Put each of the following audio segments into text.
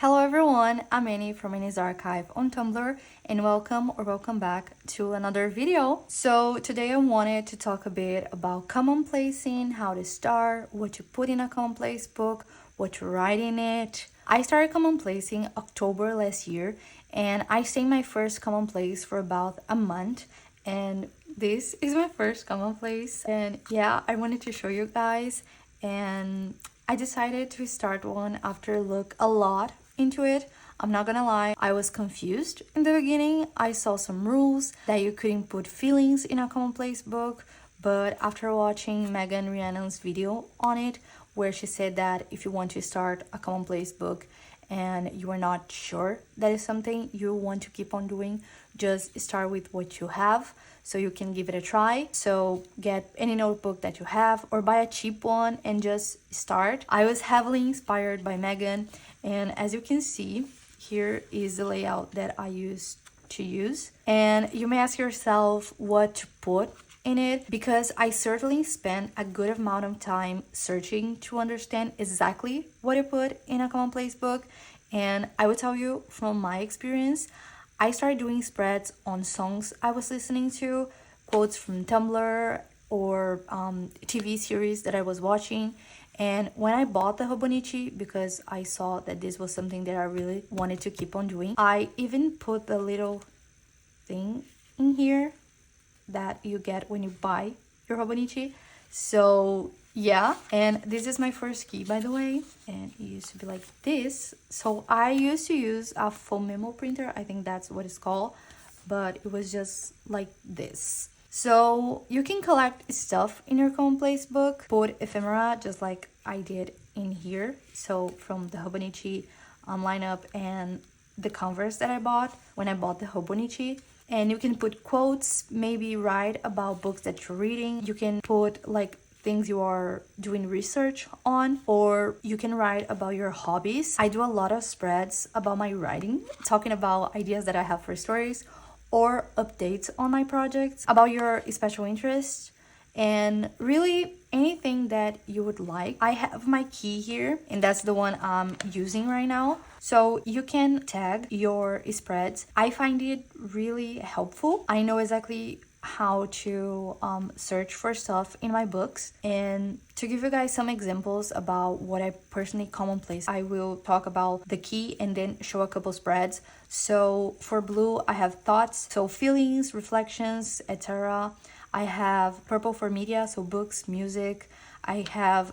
Hello everyone, I'm Annie from Annie's Archive on Tumblr and welcome back to another video. So today I wanted to talk a bit about commonplacing, how to start, what to put in a commonplace book, what to write in it. I started commonplacing October last year and I stayed my first commonplace for about a month, and this is my first commonplace, and yeah, I wanted to show you guys. And I decided to start one after look a lot into it. I'm not gonna lie, I was confused in the beginning. I saw some rules that you couldn't put feelings in a commonplace book, but after watching Megan Rhiannon's video on it, where she said that if you want to start a commonplace book and you are not sure that is something you want to keep on doing, just start with what you have so you can give it a try. So get any notebook that you have or buy a cheap one and just start. I was heavily inspired by Megan, and as you can see, here is the layout that I used to use. And you may ask yourself what to put in it, because I certainly spent a good amount of time searching to understand exactly what to put in a commonplace book. And I will tell you from my experience, I started doing spreads on songs I was listening to, quotes from Tumblr, or TV series that I was watching. And when I bought the Hobonichi, because I saw that this was something that I really wanted to keep on doing, I even put the little thing in here that you get when you buy your Hobonichi. So yeah, and this is my first key, by the way, and it used to be like this. So I used to use a foam memo printer, I think that's what it's called, but it was just like this. So you can collect stuff in your commonplace book, put ephemera just like I did in here. So from the Hobonichi lineup and the Converse that I bought when I bought the Hobonichi. And you can put quotes, maybe write about books that you're reading. You can put like things you are doing research on, or you can write about your hobbies. I do a lot of spreads about my writing, talking about ideas that I have for stories or updates on my projects, about your special interests, and really anything that you would like. I have my key here, and that's the one I'm using right now. So you can tag your spreads. I find it really helpful. I know exactly how to search for stuff in my books. And to give you guys some examples about what I personally commonplace, I will talk about the key and then show a couple spreads. So for blue, I have thoughts, so feelings, reflections, etc. I have purple for media, so books, music. I have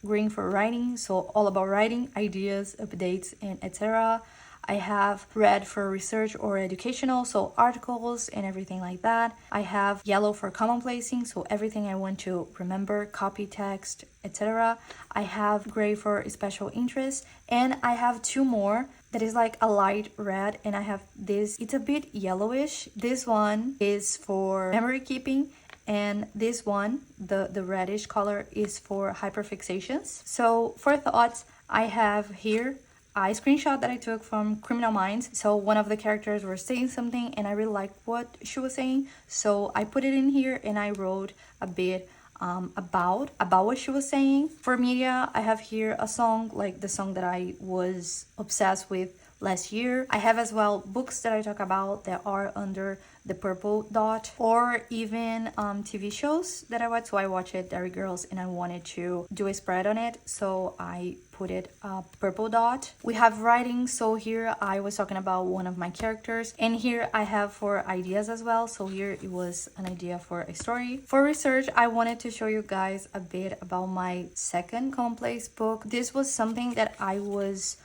green for writing, so all about writing, ideas, updates, and etc. I have red for research or educational, so articles and everything like that. I have yellow for commonplacing, so everything I want to remember, copy text, etc. I have gray for special interest, and I have two more that is like a light red, and I have this, it's a bit yellowish. This one is for memory keeping, and this one, the reddish color, is for hyperfixations. So for thoughts, I have here a screenshot that I took from Criminal Minds. So one of the characters were saying something and I really liked what she was saying, so I put it in here and I wrote a bit about what she was saying. For media, I have here a song, like the song that I was obsessed with last year. I have as well books that I talk about that are under the purple dot, or even TV shows that I watch. So I watched Dairy Girls and I wanted to do a spread on it, so I put it purple dot. We have writing, so here I was talking about one of my characters, and here I have for ideas as well. So here it was an idea for a story. For research, I wanted to show you guys a bit about my second commonplace book. This was something that I was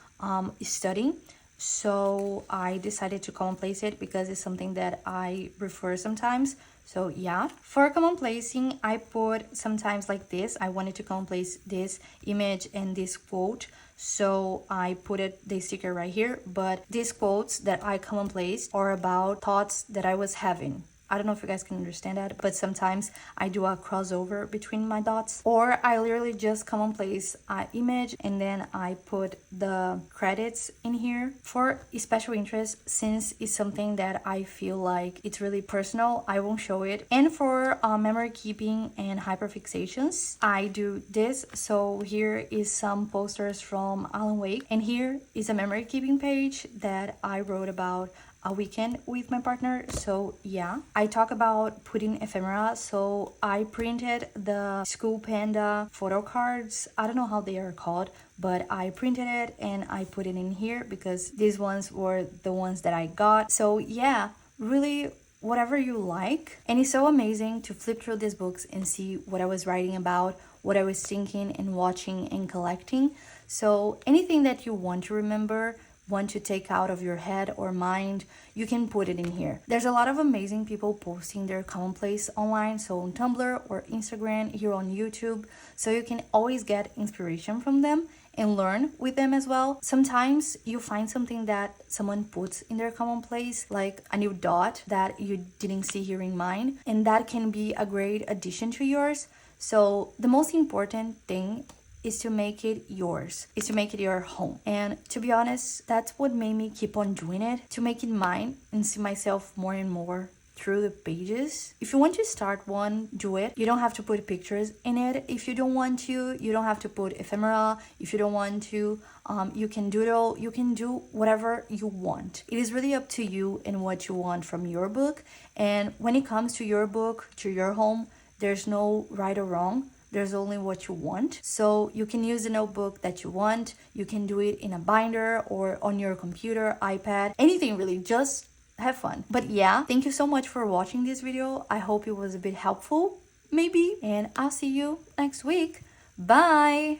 studying, so I decided to commonplace it because it's something that I refer sometimes. So yeah, for commonplacing, I put sometimes like this. I wanted to commonplace this image and this quote, so I put the sticker right here. But these quotes that I commonplaced are about thoughts that I was having I don't know if you guys can understand that, but sometimes I do a crossover between my dots. Or I literally just commonplace image and then I put the credits in here. For special interest, since it's something that I feel like it's really personal, I won't show it. And for memory keeping and hyperfixations, I do this. So here is some posters from Alan Wake, and here is a memory keeping page that I wrote about a weekend with my partner. So yeah, I talk about putting ephemera. So I printed the School Panda photo cards. I don't know how they are called, but I printed it and I put it in here because these ones were the ones that I got. So yeah, really whatever you like. And it's so amazing to flip through these books and see what I was writing about, what I was thinking and watching and collecting. So anything that you want to remember, want to take out of your head or mind, you can put it in here. There's a lot of amazing people posting their commonplace online, so on Tumblr or Instagram, here on YouTube, so you can always get inspiration from them and learn with them as well. Sometimes you find something that someone puts in their commonplace, like a new dot that you didn't see here in mine, and that can be a great addition to yours. So the most important thing is to make it yours, is to make it your home. And to be honest, that's what made me keep on doing it, to make it mine and see myself more and more through the pages. If you want to start one, do it. You don't have to put pictures in it. If you don't want to, you don't have to put ephemera. If you don't want to, you can doodle. You can do whatever you want. It is really up to you and what you want from your book. And when it comes to your book, to your home, there's no right or wrong. There's only what you want. So you can use the notebook that you want. You can do it in a binder or on your computer, iPad, anything really, just have fun. But yeah, thank you so much for watching this video. I hope it was a bit helpful, maybe, and I'll see you next week. Bye!